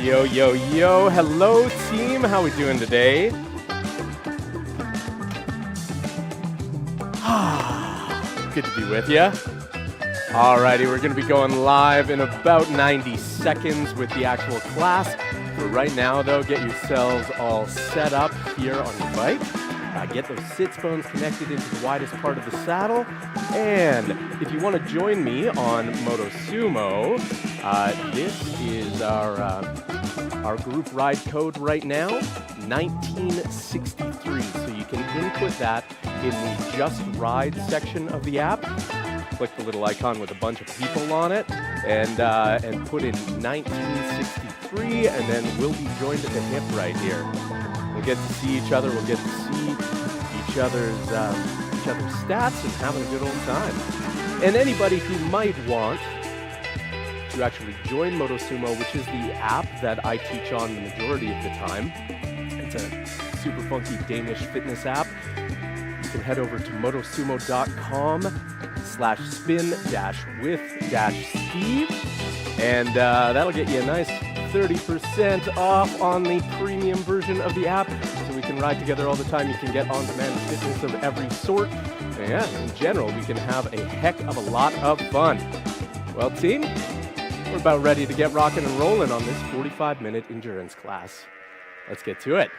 Yo, yo, yo. Hello, team. How we doing today? Good to be with you. Alrighty, we're going to be going live in about 90 seconds with the actual class. For right now, though, get yourselves all set up here on your bike. Get those sits bones connected into the widest part of the saddle. And if you want to join me on Moto Sumo, this is our group ride code right now, 1963. So you can input that in the Just Ride section of the app. Click the little icon with a bunch of people on it, and put in 1963, and then we'll be joined at the hip right here. We'll get to see each other. We'll get to see each other's stats and having a good old time. And anybody who might want to actually join Moto Sumo, which is the app that I teach on the majority of the time. It's a super funky Danish fitness app. You can head over to motosumo.com/spin-with-steve, and that'll get you a nice 30% off on the premium version of the app, so we can ride together all the time. You can get on-demand fitness of every sort. And yeah, in general, we can have a heck of a lot of fun. Well, team, we're about ready to get rocking and rolling on this 45-minute endurance class. Let's get to it.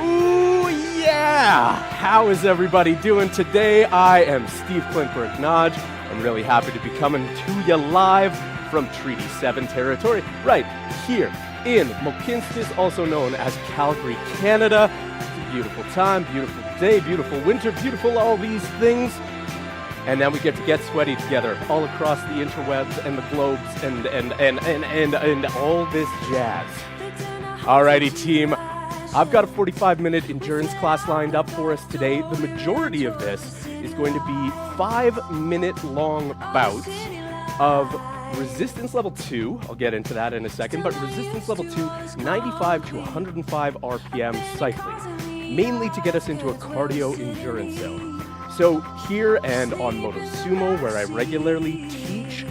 Ooh, yeah! How is everybody doing today? I am Steve Klintberg-Nodge. I'm really happy to be coming to you live from Treaty 7 territory, right here in Mohkinstsis, also known as Calgary, Canada. It's a beautiful time, beautiful day, beautiful winter, beautiful all these things. And now we get to get sweaty together all across the interwebs and the globes and all this jazz. Alrighty, team. I've got a 45-minute endurance class lined up for us today. The majority of this is going to be 5-minute-long bouts of resistance level 2. I'll get into that in a second, but resistance level 2, 95 to 105 RPM cycling, mainly to get us into a cardio endurance zone. So here and on Moto Sumo, where I regularly teach,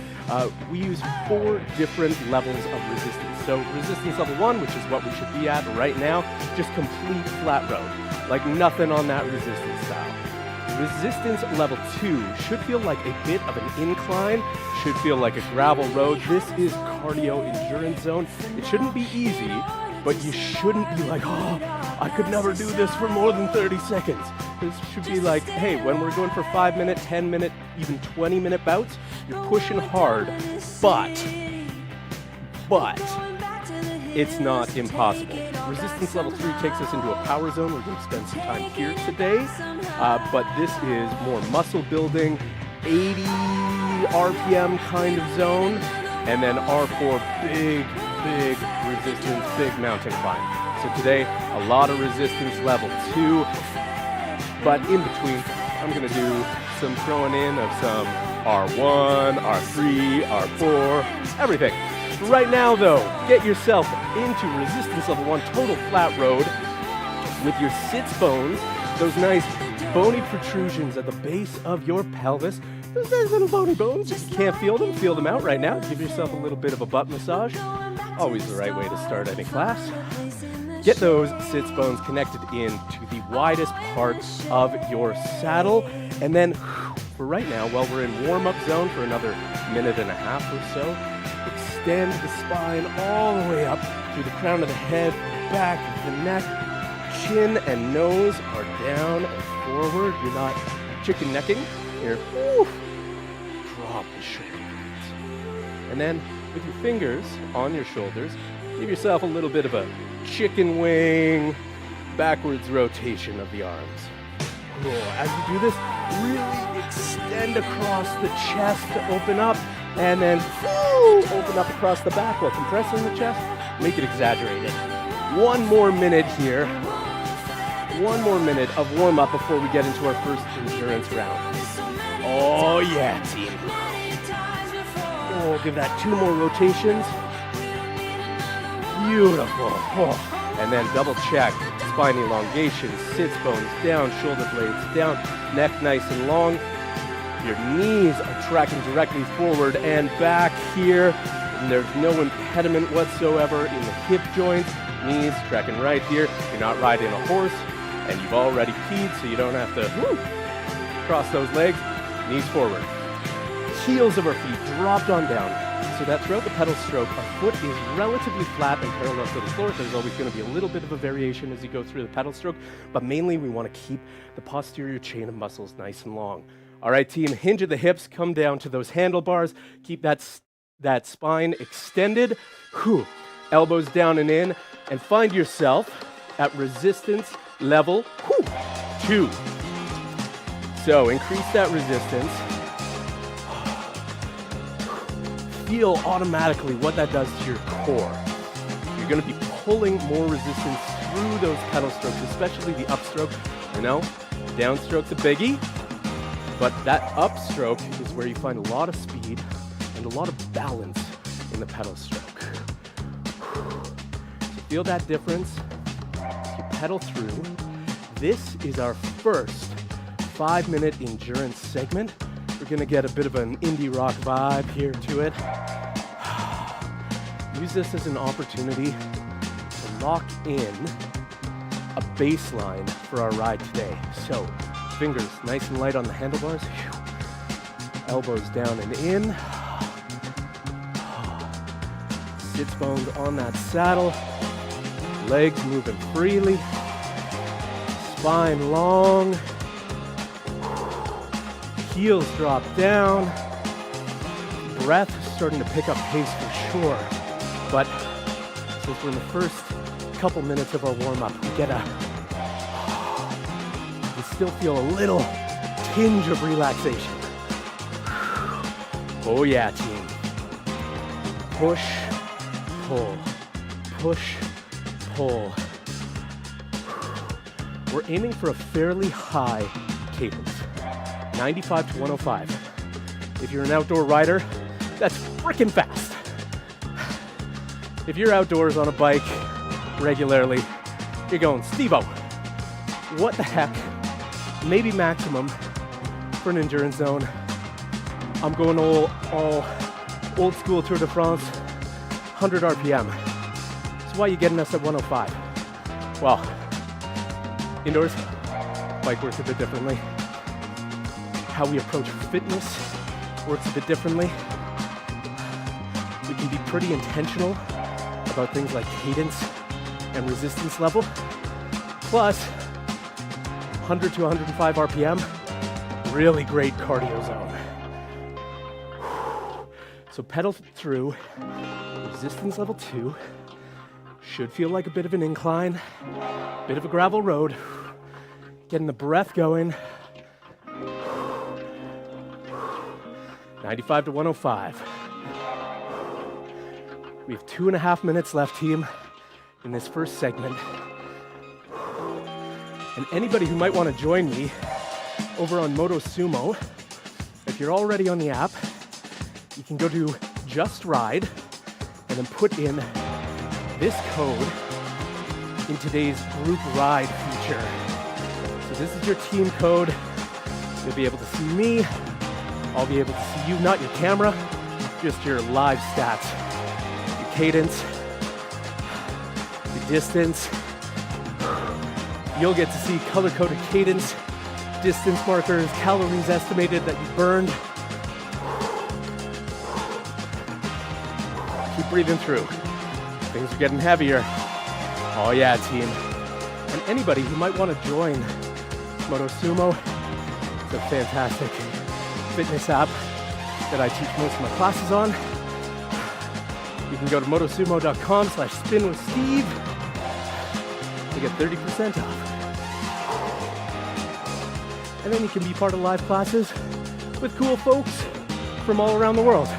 we use 4 different levels of resistance. So resistance level 1, which is what we should be at right now, just complete flat road, like nothing on that resistance style. Resistance level 2 should feel like a bit of an incline, should feel like a gravel road. This is cardio endurance zone. It shouldn't be easy, but you shouldn't be like, oh, I could never do this for more than 30 seconds. This should be like, hey, when we're going for 5-minute, 10-minute, even 20-minute bouts, you're pushing hard, but it's not impossible. Resistance level 3 takes us into a power zone. We're going to spend some time here today, but this is more muscle building, 80 RPM kind of zone, and then R4, big resistance, big mountain climb. So today, a lot of resistance level 2, but in between, I'm going to do some throwing in of some R1, R3, R4, everything. Right now, though, get yourself into resistance level 1, total flat road, with your sits bones, those nice bony protrusions at the base of your pelvis. Those nice little bony bones. If you can't feel them out right now. Give yourself a little bit of a butt massage. Always the right way to start any class. Get those sits bones connected into the widest parts of your saddle. And then, for right now, while we're in warm-up zone for another minute and a half or so, extend the spine all the way up through the crown of the head, back of the neck. Chin and nose are down and forward. You're not chicken necking. You're drop the shoulder blades. And then with your fingers on your shoulders, give yourself a little bit of a chicken wing backwards rotation of the arms. As you do this, really extend across the chest to open up, and then open up across the back while compressing the chest. Make it exaggerated. 1 more minute here. 1 more minute of warm-up before we get into our first endurance round. Oh yeah, team. Oh, give that 2 more rotations. Beautiful. Oh. And then double check. Spine elongation, sits bones down, shoulder blades down, neck nice and long. Your knees are tracking directly forward and back here. And there's no impediment whatsoever in the hip joints. Knees tracking right here. You're not riding a horse, and you've already peed, so you don't have to cross those legs. Knees forward. Heels of our feet dropped on down, so that throughout the pedal stroke, our foot is relatively flat and parallel to the floor. There's always going to be a little bit of a variation as you go through the pedal stroke, but mainly we want to keep the posterior chain of muscles nice and long. All right, team, hinge at the hips, come down to those handlebars, keep that spine extended, elbows down and in, and find yourself at resistance level 2. So increase that resistance. Feel automatically what that does to your core. You're going to be pulling more resistance through those pedal strokes, especially the upstroke. You know, downstroke's a biggie, but that upstroke is where you find a lot of speed and a lot of balance in the pedal stroke. So feel that difference as you pedal through. This is our first 5-minute endurance segment. We're gonna get a bit of an indie rock vibe here to it. Use this as an opportunity to lock in a baseline for our ride today. So, fingers nice and light on the handlebars. Elbows down and in. Sits bones on that saddle. Legs moving freely. Spine long. Heels drop down. Breath starting to pick up pace for sure. But since we're in the first couple minutes of our warm-up, we still feel a little tinge of relaxation. Oh yeah, team. Push, pull, push, pull. We're aiming for a fairly high cadence. 95 to 105. If you're an outdoor rider, that's freaking fast. If you're outdoors on a bike regularly, you're going, Steve-O, what the heck? Maybe maximum for an endurance zone. I'm going all old school Tour de France, 100 RPM. So why are you getting us at 105? Well, indoors, bike works a bit differently. How we approach fitness works a bit differently. We can be pretty intentional about things like cadence and resistance level. Plus, 100 to 105 RPM, really great cardio zone. So pedal through, resistance level 2. Should feel like a bit of an incline, bit of a gravel road. Getting the breath going. 95 to 105. We have 2.5 minutes left, team, in this first segment. And anybody who might want to join me over on Moto Sumo, if you're already on the app, you can go to Just Ride and then put in this code in today's group ride feature. So this is your team code. You'll be able to see me. I'll be able to see you, not your camera, just your live stats, your cadence, your distance. You'll get to see color-coded cadence, distance markers, calories estimated that you burned. Keep breathing through. Things are getting heavier. Oh yeah, team. And anybody who might want to join Moto Sumo, it's a fantastic fitness app that I teach most of my classes on. You can go to motosumo.com/spinwithsteve to get 30% off. And then you can be part of live classes with cool folks from all around the world.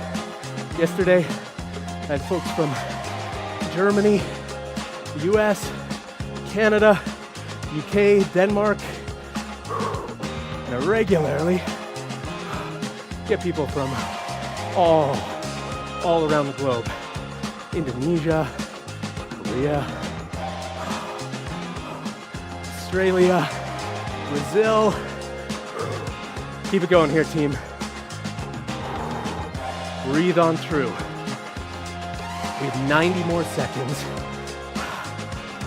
Yesterday, I had folks from Germany, the US, Canada, UK, Denmark, and I regularly get people from all around the globe. Indonesia, Korea, Australia, Brazil. Keep it going here, team. Breathe on through. We have 90 more seconds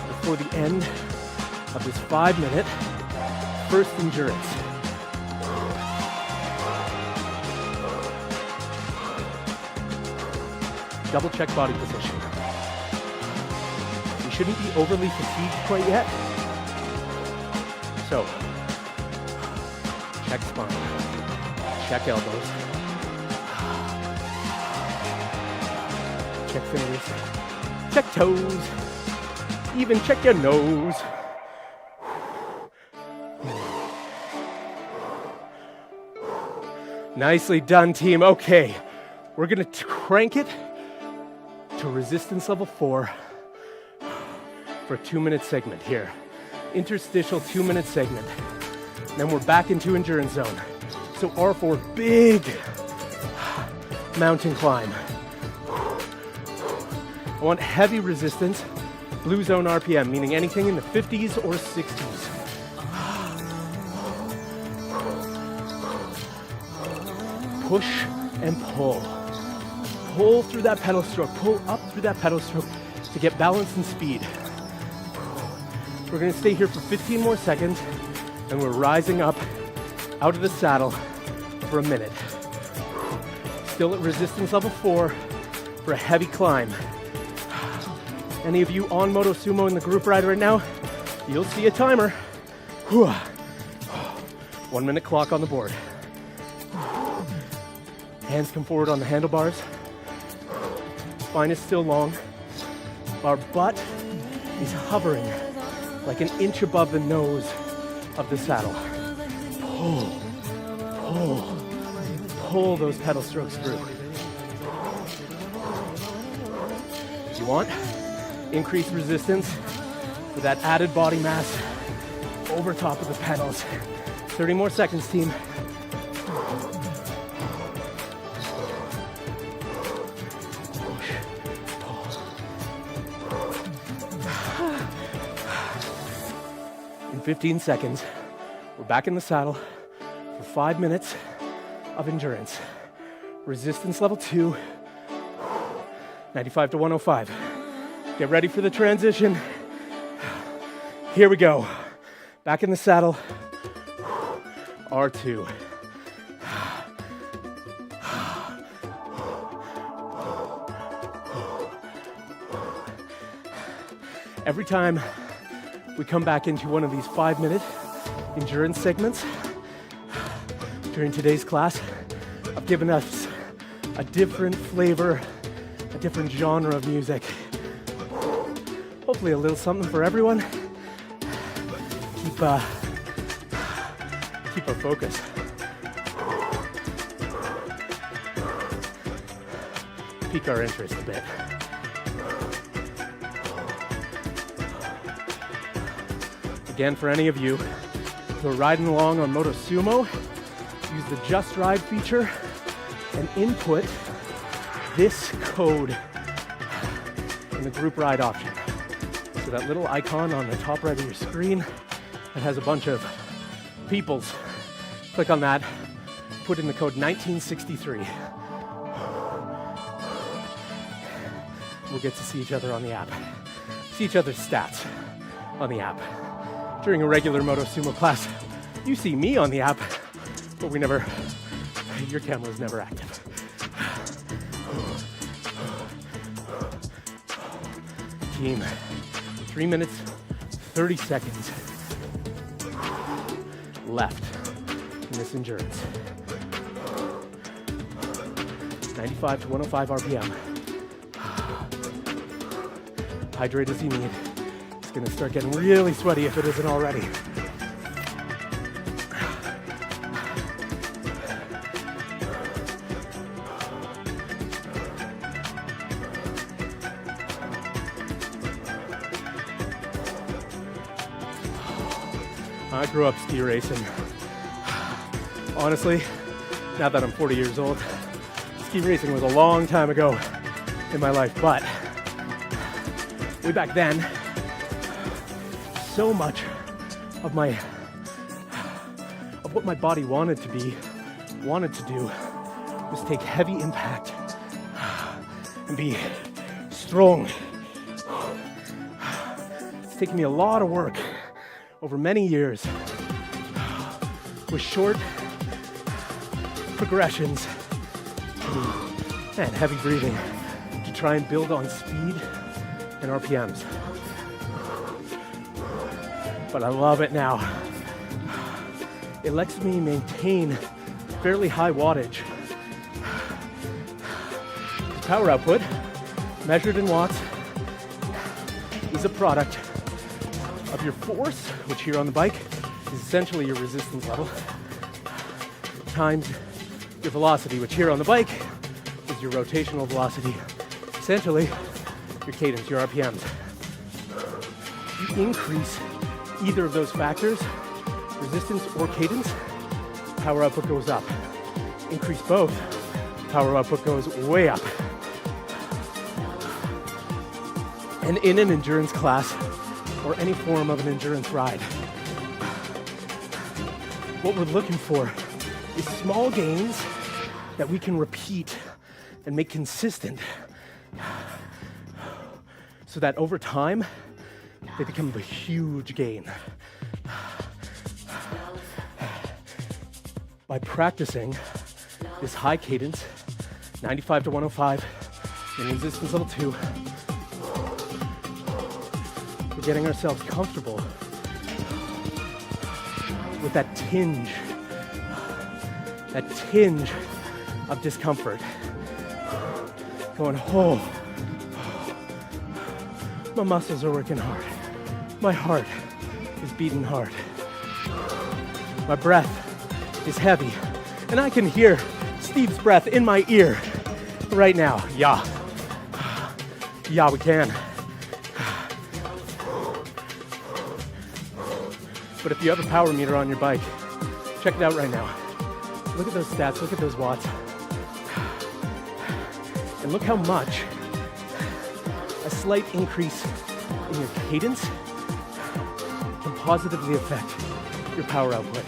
before the end of this 5-minute first endurance. Double check body position. You shouldn't be overly fatigued quite yet. So, check spine, check elbows, check fingers, check toes, even check your nose. Nicely done, team. Okay, we're gonna crank it to resistance level 4 for a 2-minute segment here. Interstitial 2-minute segment. Then we're back into endurance zone. So R4, big mountain climb. I want heavy resistance, blue zone RPM, meaning anything in the 50s or 60s. Push and pull. Pull through that pedal stroke, pull up through that pedal stroke to get balance and speed. We're gonna stay here for 15 more seconds, and we're rising up out of the saddle for a minute. Still at resistance level 4 for a heavy climb. Any of you on Moto Sumo in the group ride right now, you'll see a timer. 1-minute clock on the board. Hands come forward on the handlebars. Spine is still long. Our butt is hovering like an inch above the nose of the saddle. Pull, pull, pull those pedal strokes through. If you want, increase resistance for that added body mass over top of the pedals. 30 more seconds, team. In 15 seconds, we're back in the saddle for 5 minutes of endurance. Resistance level 2, 95 to 105. Get ready for the transition. Here we go. Back in the saddle. R2. Every time we come back into one of these 5-minute endurance segments during today's class, I've given us a different flavor, a different genre of music. Hopefully a little something for everyone. Keep our focus. Pique our interest a bit. Again, for any of you who are riding along on Moto Sumo, use the Just Ride feature and input this code in the group ride option. So that little icon on the top right of your screen that has a bunch of peoples. Click on that, put in the code 1963. We'll get to see each other on the app. See each other's stats on the app. During a regular Moto Sumo class, you see me on the app, but your camera's never active. Team, 3 minutes, 30 seconds left in this endurance. 95 to 105 RPM. Hydrate as you need. It's gonna start getting really sweaty if it isn't already. I grew up ski racing. Honestly, now that I'm 40 years old, ski racing was a long time ago in my life, but way back then, so much of what my body wanted to do was take heavy impact and be strong. It's taken me a lot of work over many years with short progressions and heavy breathing to try and build on speed and RPMs. But I love it now. It lets me maintain fairly high wattage. Power output, measured in watts, is a product of your force, which here on the bike is essentially your resistance level, times your velocity, which here on the bike is your rotational velocity, essentially your cadence, your RPMs. You increase either of those factors, resistance or cadence, power output goes up. Increase both, power output goes way up. And in an endurance class or any form of an endurance ride, what we're looking for is small gains that we can repeat and make consistent so that over time, they become a huge gain. By practicing this high cadence, 95 to 105 in resistance level 2, we're getting ourselves comfortable with that tinge of discomfort. Going, oh, my muscles are working hard. My heart is beating hard. My breath is heavy. And I can hear Steve's breath in my ear right now. Yeah. Yeah, we can. But if you have a power meter on your bike, check it out right now. Look at those stats, look at those watts. And look how much a slight increase in your cadence can positively affect your power output.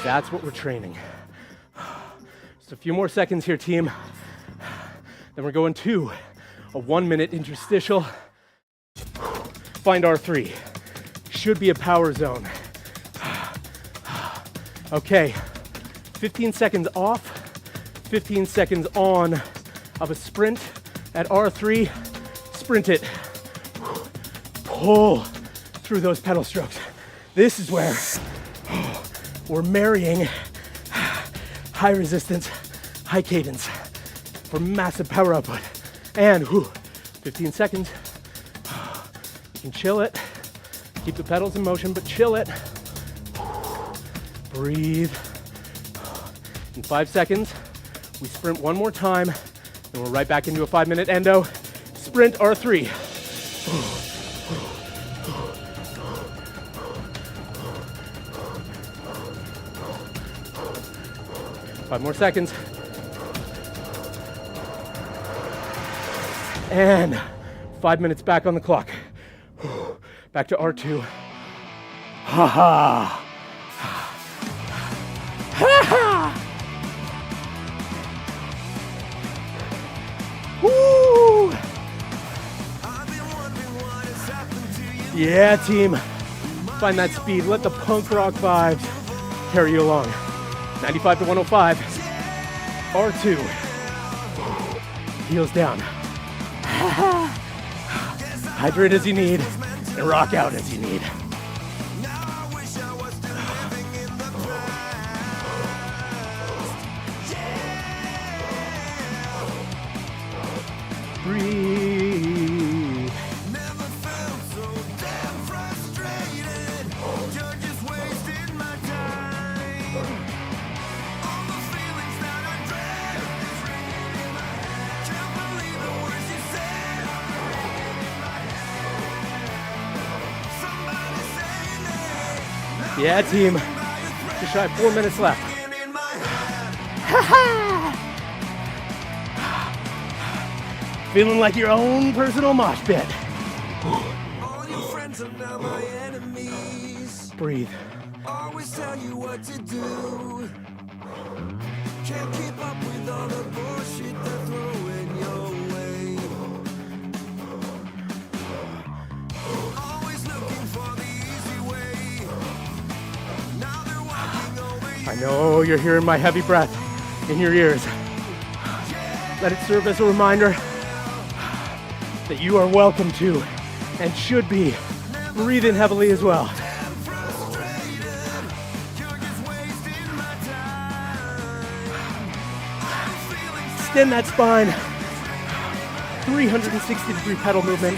That's what we're training. Just a few more seconds here, team. Then we're going to a 1-minute interstitial. Find R3. Should be a power zone. Okay, 15 seconds off, 15 seconds on of a sprint at R3. Sprint it. Pull through those pedal strokes. This is where we're marrying high resistance, high cadence for massive power output. And 15 seconds. You can chill it. Keep the pedals in motion, but chill it. Breathe. In 5 seconds, we sprint one more time, and we're right back into a 5-minute endo. Sprint R3. 5 more seconds. And 5 minutes back on the clock. Back to R2. Ha ha. Ha ha. Woo. Yeah, team. Find that speed. Let the punk rock vibes carry you along. 95 to 105. R2. Heels down. Hydrate as you need and rock out as you need. Breathe. Yeah, team. Just shy of 4 minutes left. Feeling like your own personal mosh pit. Breathe. Always tell you what to do. know you're hearing my heavy breath in your ears. Let it serve as a reminder that you are welcome to and should be breathing heavily as well. Extend that spine. 360-degree pedal movement.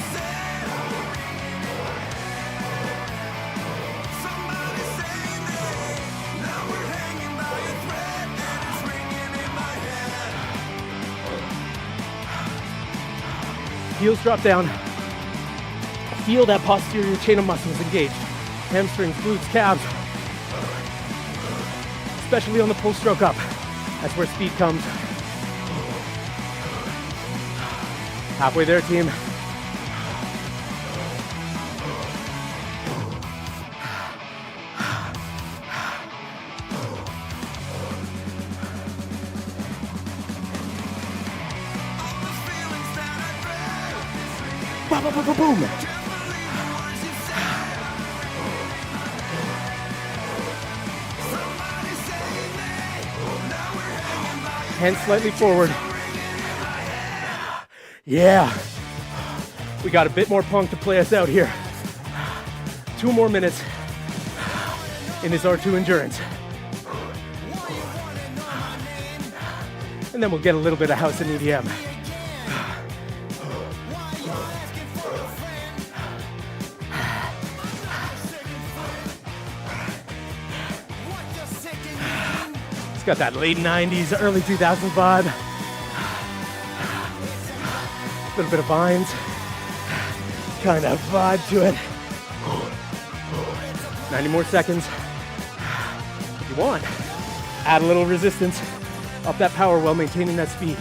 Heels drop down. Feel that posterior chain of muscles engaged. Hamstrings, glutes, calves. Especially on the pull stroke up. That's where speed comes. Halfway there, team. Boom. Hands slightly forward. Yeah. We got a bit more punk to play us out here. 2 more minutes in this R2 endurance. And then we'll get a little bit of house and EDM. It's got that late 90s, early 2000s vibe. A little bit of Vines kind of vibe to it. 90 more seconds. If you want, add a little resistance up that power while maintaining that speed.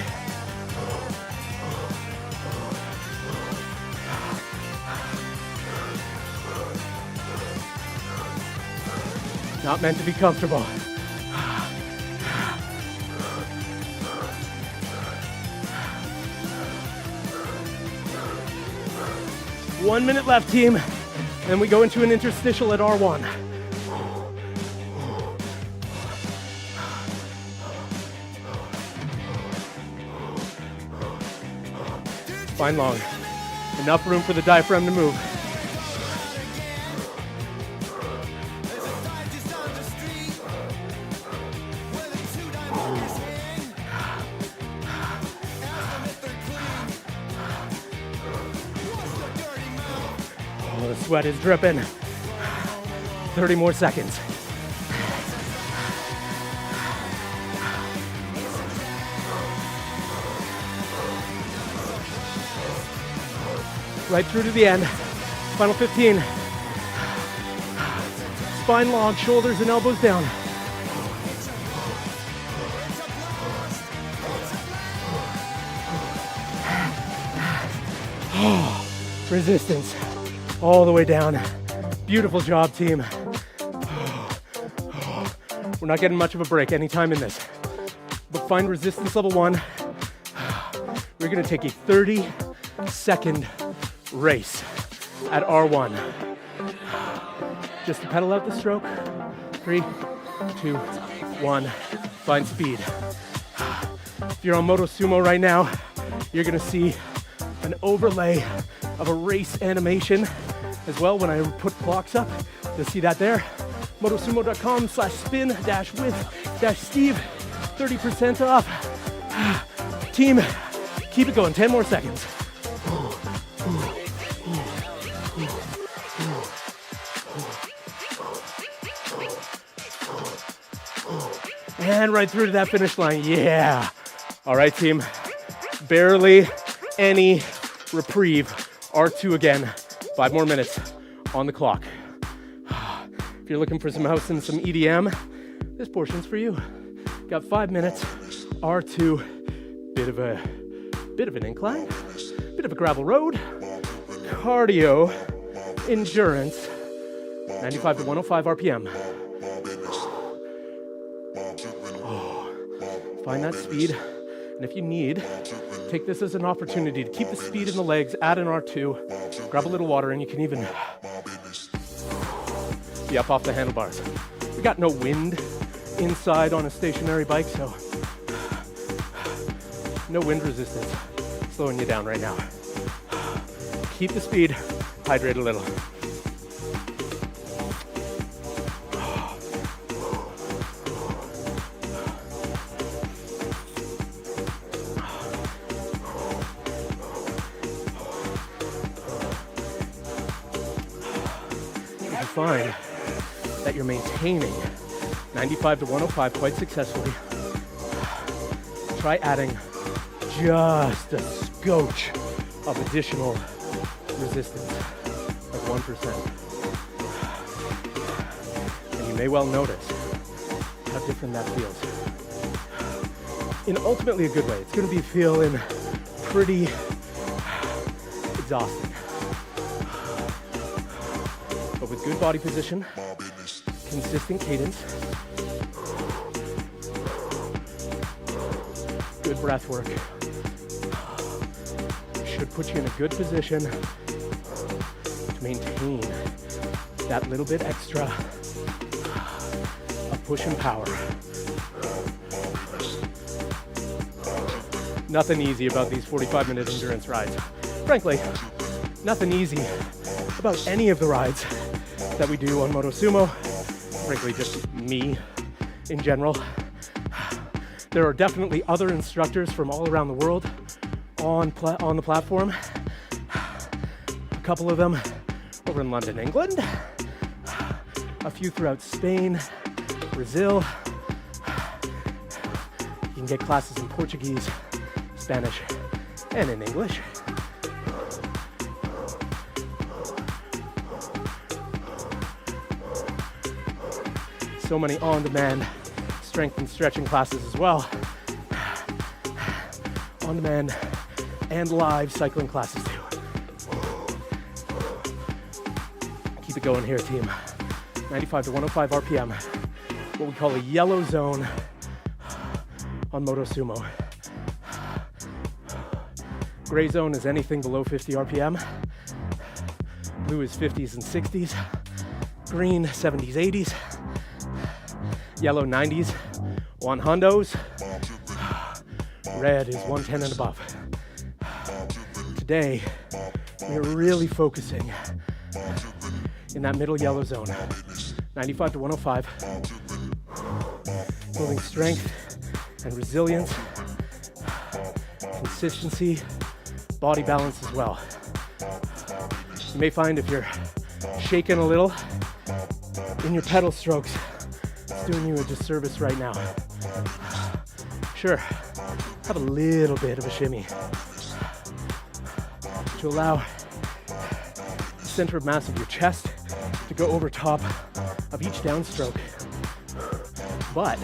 Not meant to be comfortable. 1 minute left, team. Then we go into an interstitial at R1. Spine long. Enough room for the diaphragm to move. Oh, the sweat is dripping. 30 more seconds. Right through to the end. Final 15. Spine long, shoulders and elbows down. Resistance all the way down. Beautiful job, team. We're not getting much of a break anytime in this. But find resistance level 1. We're gonna take a 30-second race at R1. Just to pedal out the stroke. 3, 2, 1. Find speed. If you're on Moto Sumo right now, you're gonna see an overlay of a race animation as well when I put clocks up. You'll see that there. motosumo.com/spin-with-steve. 30% off. Team, keep it going. 10 more seconds. And right through to that finish line. Yeah. All right, team. Barely any reprieve. R2 again. 5 more minutes on the clock. If you're looking for some house and some EDM, this portion's for you. Got 5 minutes. R2. Bit of an incline. Bit of a gravel road. Cardio. Endurance. 95 to 105 RPM. Find that speed, and if you need, take this as an opportunity to keep the speed in the legs, add an R2, grab a little water, and you can even be up off the handlebars. We got no wind inside on a stationary bike, so no wind resistance slowing you down right now. Keep the speed, hydrate a little. If you find that you're maintaining 95 to 105 quite successfully, try adding just a scotch of additional resistance, like 1%. And you may well notice how different that feels. In ultimately a good way. It's going to be feeling pretty exhausting. But with good body position, consistent cadence, good breath work, should put you in a good position to maintain that little bit extra of push and power. Nothing easy about these 45-minute endurance rides. Frankly, nothing easy about any of the rides that we do on Moto Sumo. Frankly, just me in general. There are definitely other instructors from all around the world on the platform. A couple of them over in London, England. A few throughout Spain, Brazil. You can get classes in Portuguese, Spanish, and in English. So many on-demand strength and stretching classes as well. On-demand and live cycling classes too. Keep it going here, team. 95 to 105 RPM. What we call a yellow zone on Moto Sumo. Gray zone is anything below 50 RPM. Blue is 50s and 60s. Green, 70s, 80s. Yellow, 90s. 100s. Red is 110 and above. Today, we're really focusing in that middle yellow zone. 95 to 105. Building strength and resilience, consistency, body balance as well. You may find if you're shaking a little in your pedal strokes, it's doing you a disservice right now. Sure, have a little bit of a shimmy to allow the center of mass of your chest to go over top of each downstroke. But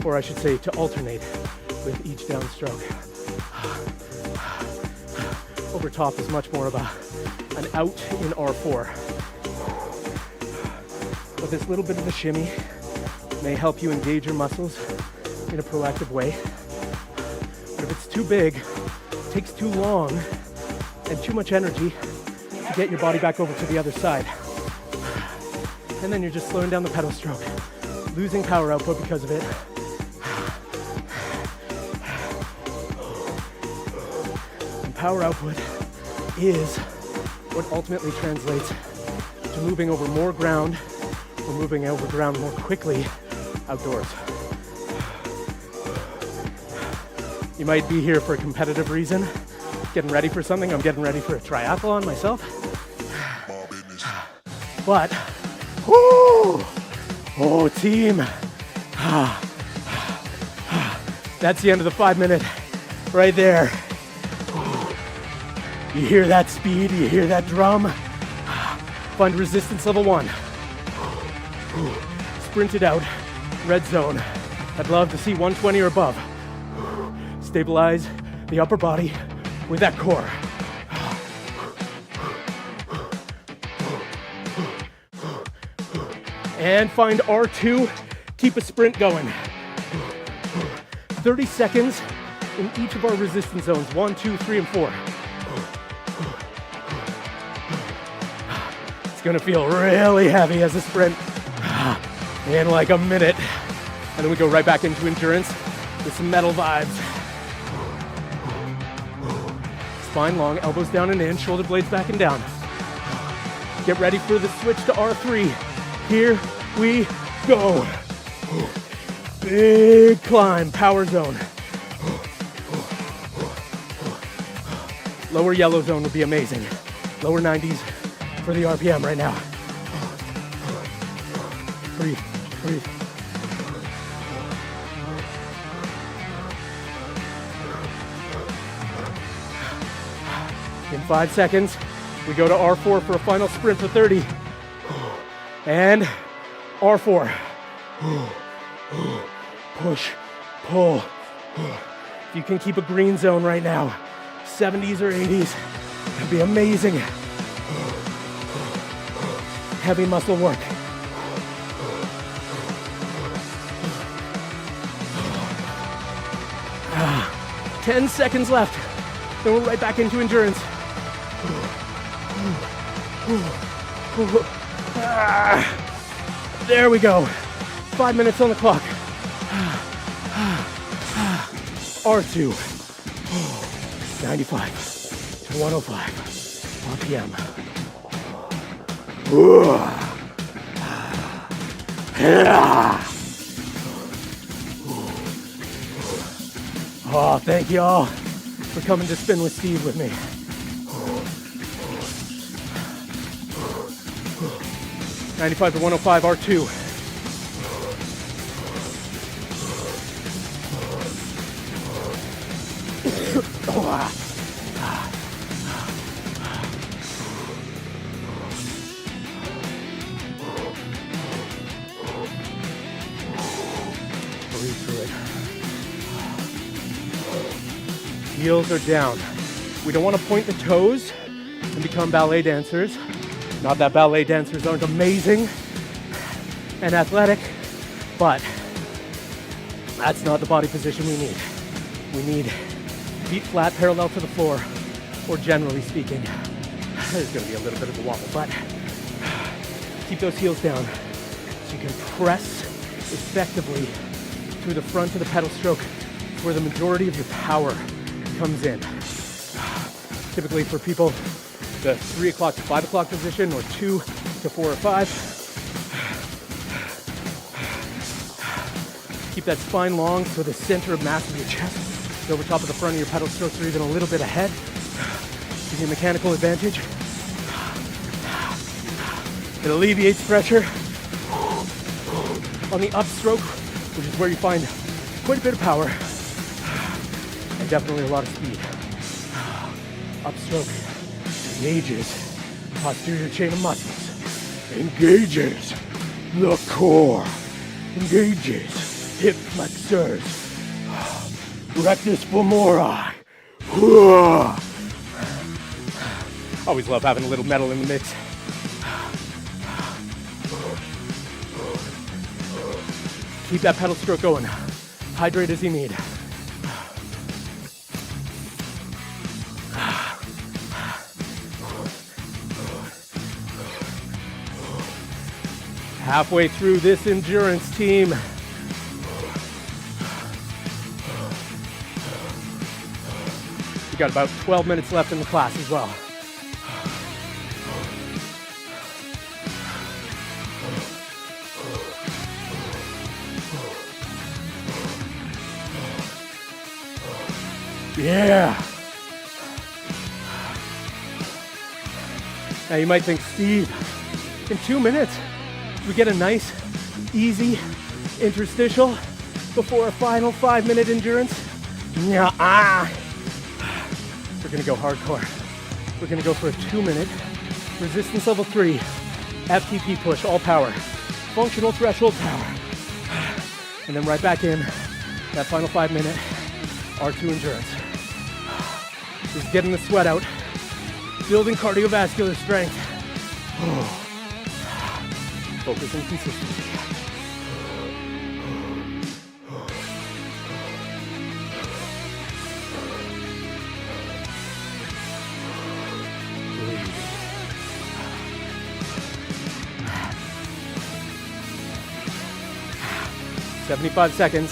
or I should say to alternate with each downstroke. Over top is much more of an out in R4. But this little bit of a shimmy may help you engage your muscles in a proactive way. But if it's too big, takes too long, and too much energy to get your body back over to the other side, and then you're just slowing down the pedal stroke, losing power output because of it. And power output is what ultimately translates to moving over more ground or moving over ground more quickly outdoors. You might be here for a competitive reason, getting ready for something. I'm getting ready for a triathlon myself. But, oh team, that's the end of the 5 minute right there. You hear that speed, you hear that drum. Find resistance level 1. Sprint it out, red zone. I'd love to see 120 or above. Stabilize the upper body with that core. And find R2, keep a sprint going. 30 seconds in each of our resistance zones, 1, 2, 3, and 4. It's gonna feel really heavy as a sprint in like a minute. And then we go right back into endurance with some metal vibes. Spine long, elbows down and in, shoulder blades back and down. Get ready for the switch to R3. Here we go. Big climb, power zone. Lower yellow zone would be amazing. Lower 90s for the RPM right now. Breathe, breathe. In 5 seconds, we go to R4 for a final sprint for 30. And R4. Push, pull. If you can keep a green zone right now, 70s or 80s, that'd be amazing. Heavy muscle work. 10 seconds left. Then we're right back into endurance. There we go. 5 minutes on the clock. R2. 95 to 105 RPM. Oh, thank you all for coming to Spin with Steve with me. $95 to $105 R2. Breathe through it. Heels are down. We don't want to point the toes and become ballet dancers. Not that ballet dancers aren't amazing and athletic, but that's not the body position we need. We need feet flat, parallel to the floor, or generally speaking, there's going to be a little bit of a wobble, but keep those heels down so you can press effectively through the front of the pedal stroke where the majority of your power comes in. Typically for people, the 3 o'clock to 5 o'clock position, or 2 to 4 or 5. Keep that spine long so the center of mass of your chest is over top of the front of your pedal strokes, or even a little bit ahead. Give you a mechanical advantage. It alleviates pressure on the upstroke, which is where you find quite a bit of power and definitely a lot of speed. Upstroke engages posterior chain of muscles, engages the core, engages hip flexors, rectus femori. Always love having a little metal in the mix. Keep that pedal stroke going. Hydrate as you need. Halfway through this endurance, team. We got about 12 minutes left in the class as well. Yeah. Now you might think, Steve, in 2 minutes, we get a nice, easy interstitial before a final 5-minute endurance. We're gonna go hardcore. We're gonna go for a 2-minute resistance level 3 FTP push, all power, functional threshold power. And then right back in that final 5-minute R2 endurance. Just getting the sweat out, building cardiovascular strength. Focus and consistency. Breathe. 75 seconds.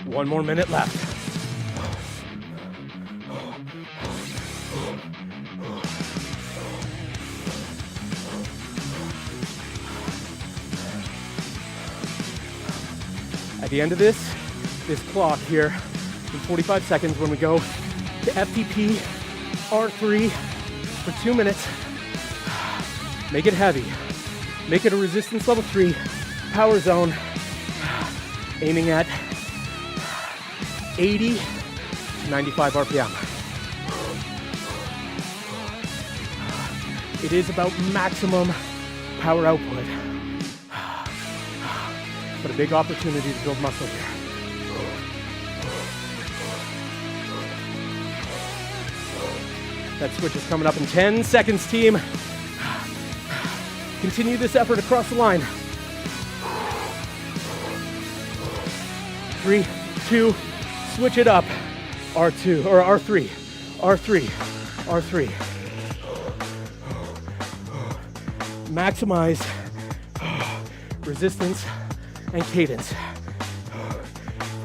One more minute left. At the end of this clock here, in 45 seconds, when we go to FTP R3 for 2 minutes, make it heavy. Make it a resistance level 3 power zone, aiming at 80 to 95 RPM. It is about maximum power output, but a big opportunity to build muscle here. That switch is coming up in 10 seconds, team. Continue this effort across the line. 3, 2, switch it up. R2, or R3, R3, R3. Maximize resistance and cadence.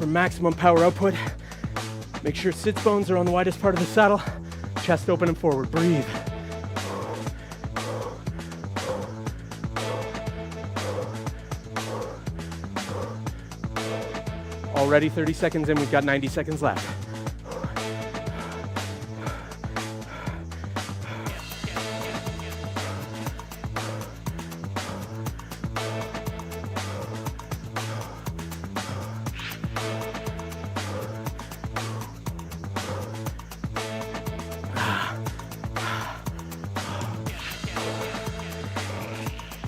For maximum power output, make sure sits bones are on the widest part of the saddle, chest open and forward, breathe. Already 30 seconds in, we've got 90 seconds left.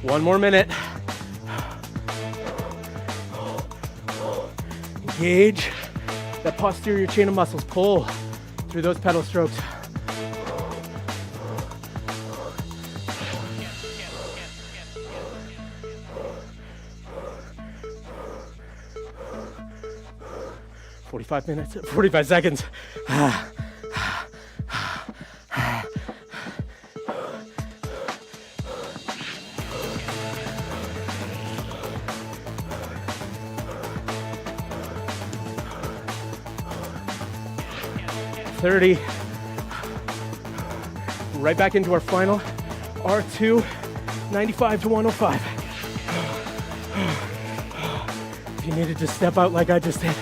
One more minute. Engage that posterior chain of muscles. Pull through those pedal strokes. Forty-five seconds. 30. Right back into our final R2, 95 to 105. If you needed to step out like I just did,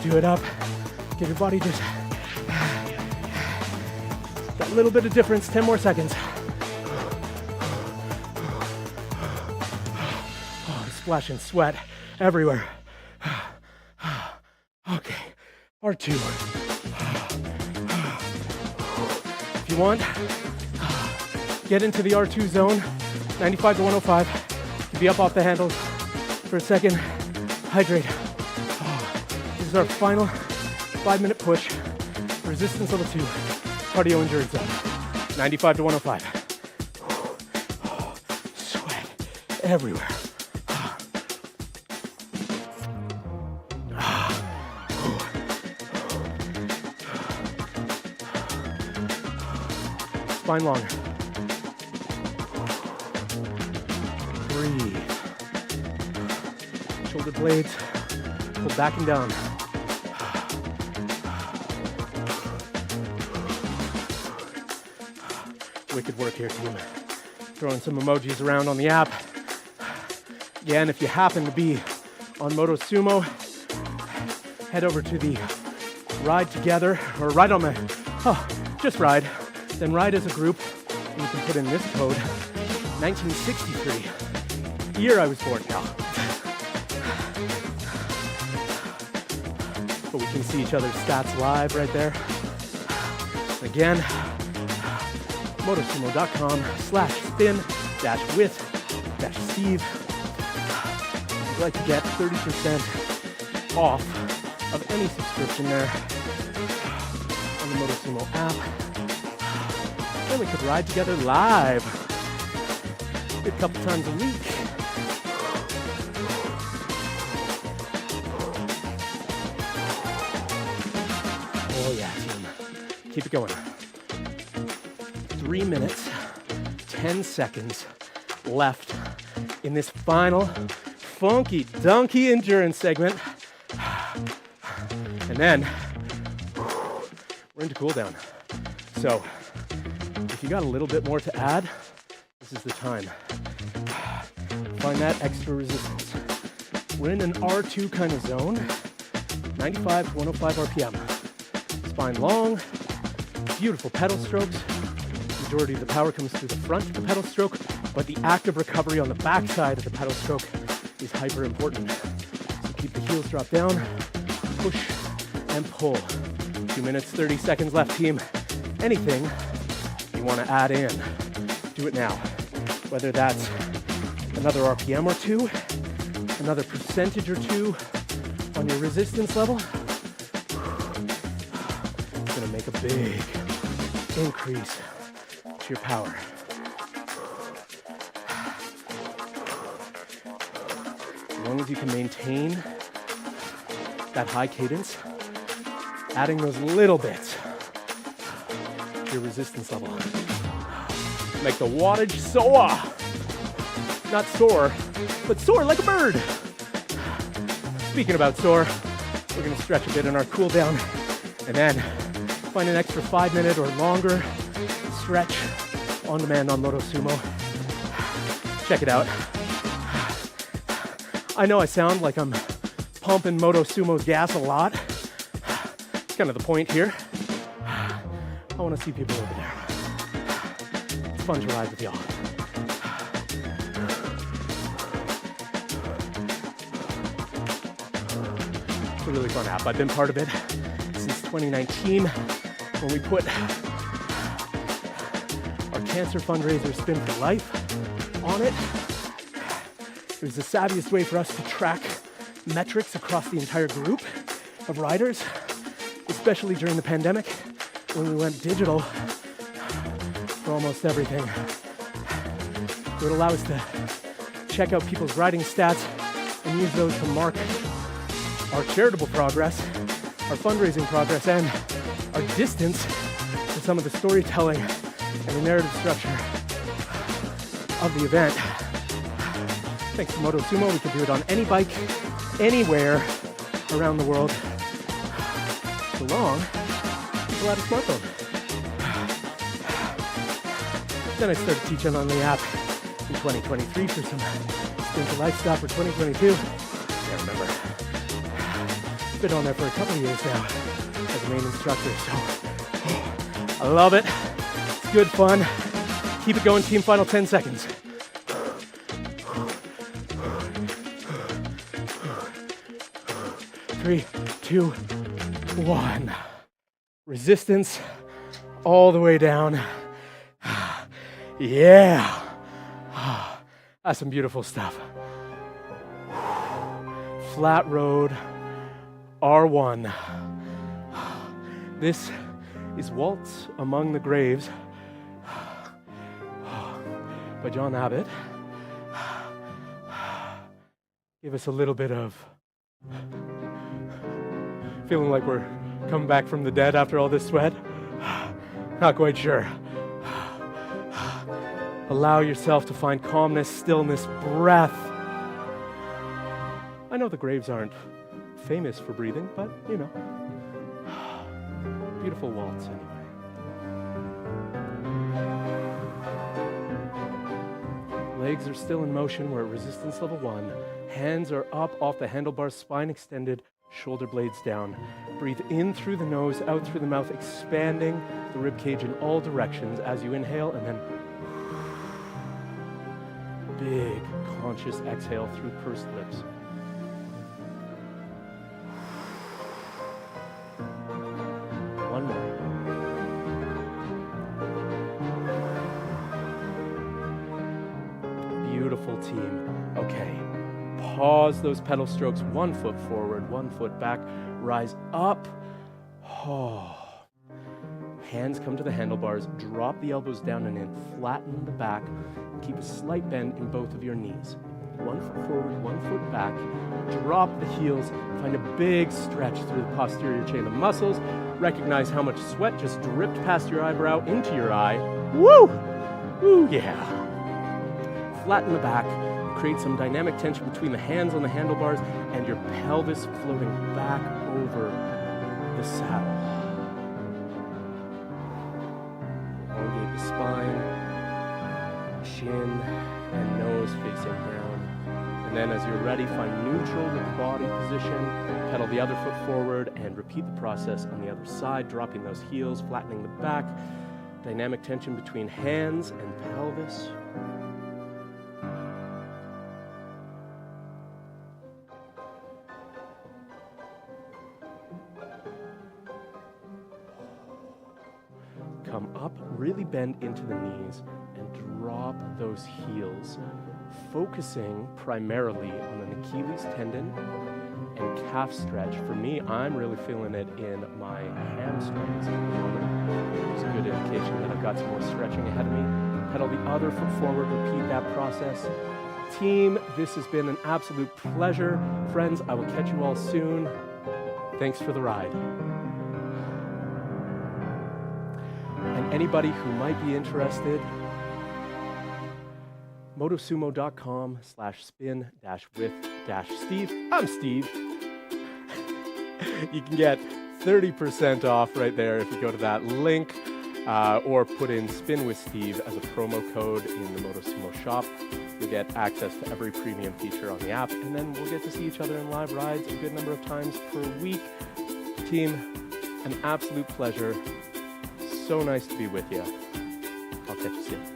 do it up. Give your body just that little bit of difference. 10 more seconds. Oh, splashing sweat everywhere. Okay, R2. If you want, get into the R2 zone, 95 to 105. Be up off the handles for a second. Hydrate. This is our final 5-minute push. Resistance level 2, cardio endurance zone, 95 to 105. Sweat everywhere. Spine longer. Breathe. Shoulder blades pull back and down. Wicked work here, team. Throwing some emojis around on the app. Again, if you happen to be on Moto Sumo, head over to the Ride Together, or Ride on the, just Ride. Then Ride as a group, and you can put in this code, 1963, the year I was born now. But we can see each other's stats live right there. Again, motosumo.com/spin-with-steve. If you'd like to get 30% off of any subscription there on the Moto Sumo app. Then we could ride together live a couple times a week. Keep it going. 3 minutes, 10 seconds left in this final funky donkey endurance segment. And then we're into cool down. So if you got a little bit more to add, this is the time. Find that extra resistance. We're in an R2 kind of zone, 95 to 105 RPM. Spine long, beautiful pedal strokes. Majority of the power comes through the front of the pedal stroke, but the active recovery on the back side of the pedal stroke is hyper important. So keep the heels drop down, push and pull. 2 minutes, 30 seconds left, team. Anything you want to add in, do it now. Whether that's another RPM or two, another percentage or two on your resistance level, it's going to make a big increase to your power. As long as you can maintain that high cadence, adding those little bits to your resistance level. Make the wattage soar. Not soar, but soar like a bird. Speaking about soar, we're gonna stretch a bit in our cool down and then find an extra 5 minute or longer stretch on demand on Moto Sumo. Check it out. I know I sound like I'm pumping Moto Sumo gas a lot. It's kind of the point here. I want to see people over there. It's fun to ride with y'all. It's a really fun app. I've been part of it since 2019 when we put our cancer fundraiser Spin for Life on it. It was the savviest way for us to track metrics across the entire group of riders, especially during the pandemic when we went digital for almost everything. It would allow us to check out people's riding stats and use those to mark our charitable progress, our fundraising progress, and our distance to some of the storytelling and the narrative structure of the event. Thanks to Moto Sumo, we can do it on any bike, anywhere around the world, so long as you have a smartphone. Then I started teaching on the app in 2023 for some Spin for Life stuff for 2022. Can't remember. Been on there for a couple of years now as a main instructor, so I love it. It's good fun. Keep it going, team. Final 10 seconds. 3, 2, 1. Resistance all the way down. Yeah. That's some beautiful stuff. Flat road, R1. This is Waltz Among the Graves by John Abbott. Give us a little bit of feeling like we're coming back from the dead after all this sweat. Not quite sure. Allow yourself to find calmness, stillness, breath. I know the Graves aren't famous for breathing, but you know. Beautiful waltz anyway. Legs are still in motion. We're at resistance level 1. Hands are up off the handlebars, spine extended, shoulder blades down. Breathe in through the nose, out through the mouth, expanding the rib cage in all directions as you inhale, and then big conscious exhale through pursed lips. One more. Beautiful, team. Okay. Pause those pedal strokes. 1 foot forward, 1 foot back. Rise up. Oh. Hands come to the handlebars. Drop the elbows down and in. Flatten the back. Keep a slight bend in both of your knees. 1 foot forward, 1 foot back. Drop the heels, find a big stretch through the posterior chain of muscles. Recognize how much sweat just dripped past your eyebrow into your eye. Woo! Woo, yeah. Flatten the back. Create some dynamic tension between the hands on the handlebars and your pelvis floating back over the saddle. Elongate the spine, chin and nose facing down. And then as you're ready, find neutral with the body position, pedal the other foot forward, and repeat the process on the other side, dropping those heels, flattening the back, dynamic tension between hands and pelvis. Come up, really bend into the knees, and drop those heels, focusing primarily on an Achilles tendon and calf stretch. For me, I'm really feeling it in my hamstrings at the moment. It's a good indication that I've got some more stretching ahead of me. Pedal the other foot forward, repeat that process. Team, this has been an absolute pleasure. Friends, I will catch you all soon. Thanks for the ride. And anybody who might be interested, motosumo.com/spin-with-Steve. I'm Steve. You can get 30% off right there if you go to that link, or put in Spin with Steve as a promo code in the MotoSumo shop. You'll get access to every premium feature on the app, and then we'll get to see each other in live rides a good number of times per week. Team, an absolute pleasure. So nice to be with you. I'll catch you soon.